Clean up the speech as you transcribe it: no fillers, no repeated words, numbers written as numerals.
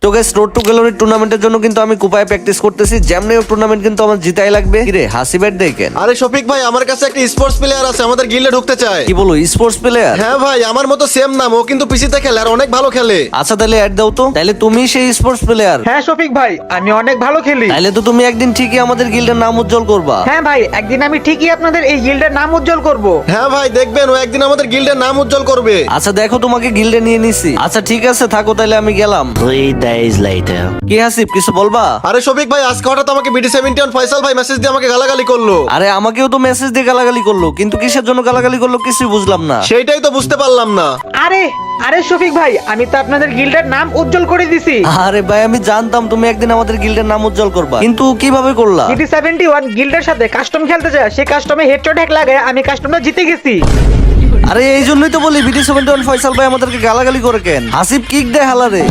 তো guys road two gallery টুর্নামেন্টের জন্য কিন্তু আমি কুপায় প্র্যাকটিস করতেছি। যেমনি টুর্নামেন্ট কিন্তু আমার জিতাই লাগবে। কি রে হাসিবেট দেখেন? আরে শফিক ভাই, আমার কাছে একটা স্পোর্টস প্লেয়ার আছে, আমাদের গিল্ডে ঢুকতে চায়। কি বলো স্পোর্টস প্লেয়ার? হ্যাঁ ভাই, আমার মতো সেম নাম, ও কিন্তু পিসিতে খেলে আর অনেক ভালো খেলে। আচ্ছা তাহলে অ্যাড দাও তো। তাহলে তুমি সেই স্পোর্টস প্লেয়ার? হ্যাঁ শফিক ভাই, আমি অনেক ভালো খেলি। তাহলে তো তুমি একদিন ঠিকই আমাদের গিল্ডের নাম উজ্জ্বল করবা। হ্যাঁ ভাই, একদিন আমি ঠিকই আপনাদের এই গিল্ডের নাম উজ্জ্বল করব। হ্যাঁ ভাই, দেখবেন ও একদিন আমাদের গিল্ডের নাম উজ্জ্বল করবে। আচ্ছা দেখো তোমাকে গিল্ডে নিয়ে নিছি। আচ্ছা ঠিক আছে থাকো তাহলে আমি গেলাম। 3 days later. কি হাসিব কিছু বলবা? আরে শফিক ভাই, আজকে হঠাৎ আমাকে BD71 ফয়সাল ভাই মেসেজ দিয়ে আমাকে গালাগালি করলো। আরে আমাকেও তো মেসেজ দিয়ে গালাগালি করলো, কিন্তু কিসের জন্য গালাগালি করলো কিছুই বুঝলাম না। সেইটাই তো বুঝতে পারলাম না। আরে আরে শফিক ভাই, আমি তো আপনাদের গিল্ডের নাম উজ্জ্বল করে দিছি। আরে ভাই আমি জানতাম তুমি একদিন আমাদের গিল্ডের নাম উজ্জ্বল করবা, কিন্তু কিভাবে করলা? BD71 গিল্ডের সাথে কাস্টম খেলতে যায়, সেই কাস্টমে হেডশট হ্যাক লাগায় আমি কাস্টমটা জিতে গেছি। আরে এই জন্যই তো বলি BD71 ফয়সাল ভাই আমাদেরকে গালাগালি করে কেন? হাসিব কিক দেয় হালারে।